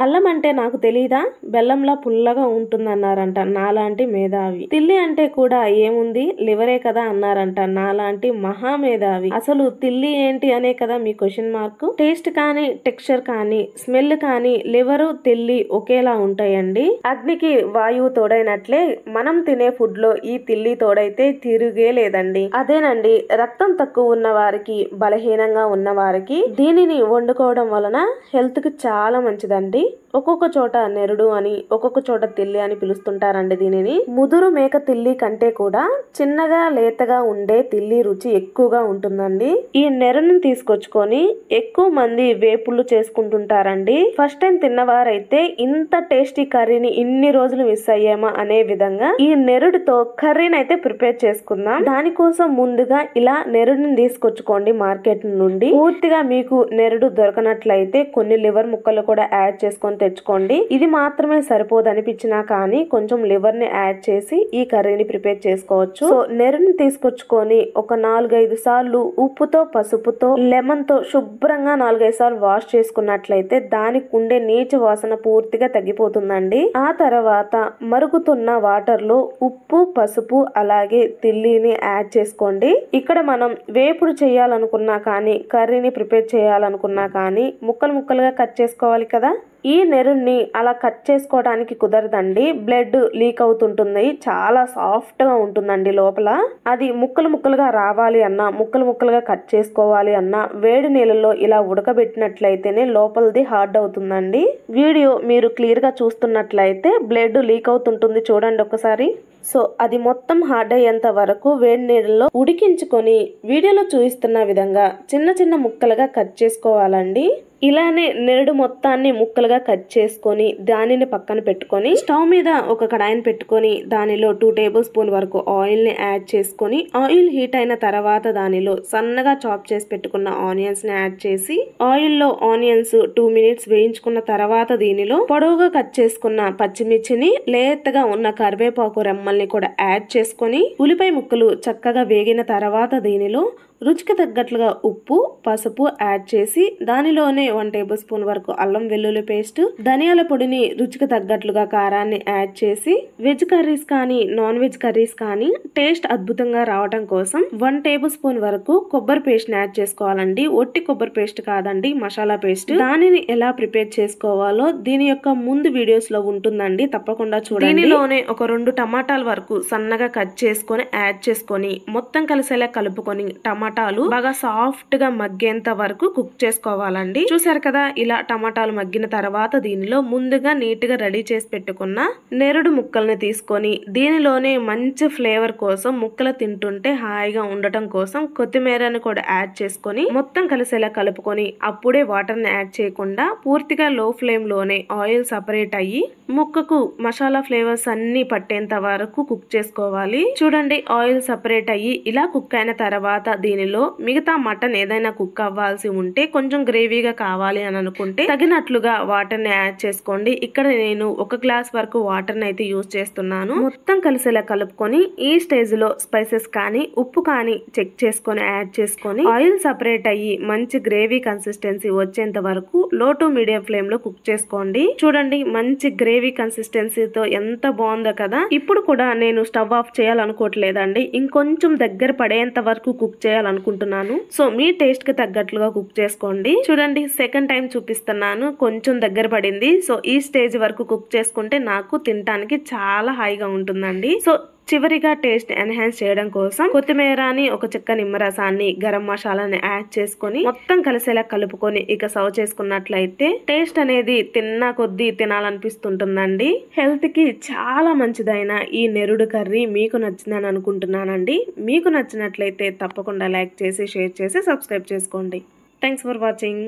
అల్లం అంటే నాకు తెలీదా, బెల్లంలా పుల్లగా ఉంటుందన్నారంట నాలాంటి మేధావి. తిల్లి అంటే కూడా ఏముంది, లివరే కదా అన్నారంట నాలాంటి మహా మేధావి. అసలు తిల్లి ఏంటి అనే కదా మీ క్వశ్చన్ మార్క్. టేస్ట్ కానీ, టెక్స్చర్ కానీ, స్మెల్ కానీ లివరు తిల్లి ఒకేలా ఉంటాయండి. అగ్నికి వాయువు తోడైనట్లే మనం తినే ఫుడ్ లో ఈ తిల్లి తోడైతే తిరుగే లేదండి. అదేనండి, రక్తం తక్కువ ఉన్న వారికి, బలహీనంగా ఉన్న వారికి దీనిని వండుకోవడం వలన హెల్త్ కి చాలా మంచిదండి. ఒక్కొక్క చోట నెరుడు అని, ఒక్కొక్క చోట తిల్లి అని పిలుస్తుంటారండి దీనిని. ముదురు మేక తిల్లి కంటే కూడా చిన్నగా లేతగా ఉండే తిల్లి రుచి ఎక్కువగా ఉంటుందండి. ఈ నెరుని తీసుకొచ్చుకొని ఎక్కువ మంది వేపుళ్ళు చేసుకుంటుంటారండి. ఫస్ట్ టైం తిన్నవారైతే ఇంత టేస్టీ కర్రీని ఇన్ని రోజులు మిస్ అయ్యామా అనే విధంగా ఈ నెరుడుతో కర్రీని అయితే ప్రిపేర్ చేసుకుందాం. దానికోసం ముందుగా ఇలా నెరుడిని తీసుకొచ్చుకోండి మార్కెట్ నుండి. పూర్తిగా మీకు నెరుడు దొరకనట్లయితే కొన్ని లివర్ ముక్కలు కూడా యాడ్ చేసుకొని తెచ్చుకోండి. ఇది మాత్రమే సరిపోదు అనిపించినా కానీ కొంచెం లివర్ ని యాడ్ చేసి ఈ కర్రీని ప్రిపేర్ చేసుకోవచ్చు. సో నెరుని తీసుకొచ్చుకొని ఒక 4-5 సార్లు ఉప్పుతో, పసుపుతో, లెమన్ తో శుభ్రంగా 4-5 సార్లు వాష్ చేసుకున్నట్లయితే దానికి ఉండే నీచు వాసన పూర్తిగా తగ్గిపోతుందండి. ఆ తర్వాత మరుగుతున్న వాటర్ లో ఉప్పు, పసుపు అలాగే తిల్లిని యాడ్ చేసుకోండి. ఇక్కడ మనం వేపుడు చేయాలనుకున్నా కానీ, కర్రీని ప్రిపేర్ చేయాలనుకున్నా కానీ ముక్కలుగా కట్ చేసుకోవాలి కదా. ఈ నెరుని అలా కట్ చేసుకోవడానికి కుదరదండి. బ్లడ్ లీక్ అవుతుంటుంది, చాలా సాఫ్ట్ గా ఉంటుందండి లోపల. అది ముక్కలుగా రావాలి అన్నా, ముక్కలుగా కట్ చేసుకోవాలి అన్నా వేడి నీళ్ళలో ఇలా ఉడకబెట్టినట్లయితేనే లోపలిది హార్డ్ అవుతుందండి. వీడియో మీరు క్లియర్ గా చూస్తున్నట్లయితే బ్లడ్ లీక్ అవుతుంటుంది చూడండి ఒకసారి. సో అది మొత్తం హార్డ్ అయ్యేంత వరకు వేడి నీళ్ళలో ఉడికించుకొని వీడియోలో చూపిస్తున్న విధంగా చిన్న ముక్కలుగా కట్ చేసుకోవాలండి. ఇలానే నెరుడు మొత్తాన్ని ముక్కలుగా కట్ చేసుకొని దానిని పక్కన పెట్టుకొని స్టవ్ మీద ఒక కడాయిని పెట్టుకొని దానిలో 2 టేబుల్ స్పూన్ వరకు ఆయిల్ ని యాడ్ చేసుకొని ఆయిల్ హీట్ అయిన తర్వాత దానిలో సన్నగా చాప్ చేసి పెట్టుకున్న ఆనియన్స్ ని యాడ్ చేసి ఆయిల్ లో ఆనియన్స్ 2 మినిట్స్ వేయించుకున్న తర్వాత దీనిలో పొడవుగా కట్ చేసుకున్న పచ్చిమిర్చిని, లేతగా ఉన్న కరివేపాకు రెమ్మల్ని కూడా యాడ్ చేసుకొని ఉల్లిపాయ ముక్కలు చక్కగా వేగిన తర్వాత దీనిలో రుచికి తగ్గట్లుగా ఉప్పు, పసుపు యాడ్ చేసి దానిలోనే 1 టేబుల్ స్పూన్ వరకు అల్లం వెల్లుల్లి పేస్ట్, ధనియాల పొడిని రుచికి తగ్గట్లుగా కారాన్ని యాడ్ చేసి వెజ్ కర్రీస్ కానీ, నాన్ వెజ్ కర్రీస్ కానీ టేస్ట్ అద్భుతంగా రావడం కోసం 1 టేబుల్ స్పూన్ వరకు కొబ్బరి పేస్ట్ ని యాడ్ చేసుకోవాలండి. ఒట్టి కొబ్బరి పేస్ట్ కాదండి, మసాలా పేస్ట్. దానిని ఎలా ప్రిపేర్ చేసుకోవాలో దీని యొక్క ముందు వీడియోస్ లో ఉంటుందండి, తప్పకుండా చూడండి. దీనిలోనే ఒక 2 టమాటాల వరకు సన్నగా కట్ చేసుకొని యాడ్ చేసుకొని మొత్తం కలిసేలా కలుపుకొని టమాటాలు బాగా సాఫ్ట్ గా మగ్గేంత వరకు కుక్ చేసుకోవాలండి. చూసారు కదా, ఇలా టమాటాలు మగ్గిన తర్వాత దీనిలో ముందుగా నీట్ గా రెడీ చేసి పెట్టుకున్న నెరుడు ముక్కల్ని తీసుకొని దీనిలోనే మంచి ఫ్లేవర్ కోసం ముక్కలు తింటుంటే హాయిగా ఉండటం కోసం కొత్తిమీరని కూడా యాడ్ చేసుకొని మొత్తం కలిసేలా కలుపుకొని అప్పుడే వాటర్ ని యాడ్ చేయకుండా పూర్తిగా లో ఫ్లేమ్ లోనే ఆయిల్ సపరేట్ అయ్యి ముక్కకు మసాలా ఫ్లేవర్స్ అన్ని పట్టేంత వరకు కుక్ చేసుకోవాలి. చూడండి, ఆయిల్ సపరేట్ అయ్యి ఇలా కుక్ అయిన తర్వాత దీనిలో మిగతా మటన్ ఏదైనా కుక్ అవ్వాల్సి ఉంటే కొంచెం గ్రేవీగా కావాలి అని అనుకుంటే తగినట్లుగా వాటర్ ని యాడ్ చేసుకోండి. ఇక్కడ నేను 1 గ్లాస్ వరకు వాటర్ ని అయితే యూజ్ చేస్తున్నాను. మొత్తం కలిసేలా కలుపుకొని ఈ స్టేజ్ లో స్పైసెస్ కానీ, ఉప్పు కానీ చెక్ చేసుకొని యాడ్ చేసుకొని ఆయిల్ సపరేట్ అయ్యి మంచి గ్రేవీ కన్సిస్టెన్సీ వచ్చేంత వరకు లో టు మీడియం ఫ్లేమ్ లో కుక్ చేసుకోండి. చూడండి, మంచి గ్రేవీ కన్సిస్టెన్సీతో ఎంత బాగుందో కదా. ఇప్పుడు కూడా నేను స్టవ్ ఆఫ్ చేయాలనుకోవట్లేదండి, ఇంకొంచెం దగ్గర పడేంత వరకు కుక్ చేయాలనుకుంటున్నాను. సో మీ టేస్ట్ కి తగ్గట్లుగా కుక్ చేసుకోండి. చూడండి, సెకండ్ టైం చూపిస్తున్నాను, కొంచెం దగ్గర పడింది. సో ఈ స్టేజ్ వరకు కుక్ చేసుకుంటే నాకు తినడానికి చాలా హాయిగా ఉంటుందండి. సో చివరిగా టేస్ట్ ఎన్హాన్స్ చేయడం కోసం కొత్తిమీరని, ఒక చెక్క నిమ్మరసాన్ని, గరం మసాలాని యాడ్ చేసుకొని మొత్తం కలిసేలా కలుపుకొని ఇక సర్వ్ చేసుకున్నట్లయితే టేస్ట్ అనేది తిన్నా కొద్దీ తినాలనిపిస్తుంటుందండి. హెల్త్ కి చాలా మంచిదైన ఈ నెరుడు కర్రీ మీకు నచ్చిందని అనుకుంటున్నానండి. మీకు నచ్చినట్లయితే తప్పకుండా లైక్ చేసి, షేర్ చేసి, సబ్స్క్రైబ్ చేసుకోండి. Thanks for watching.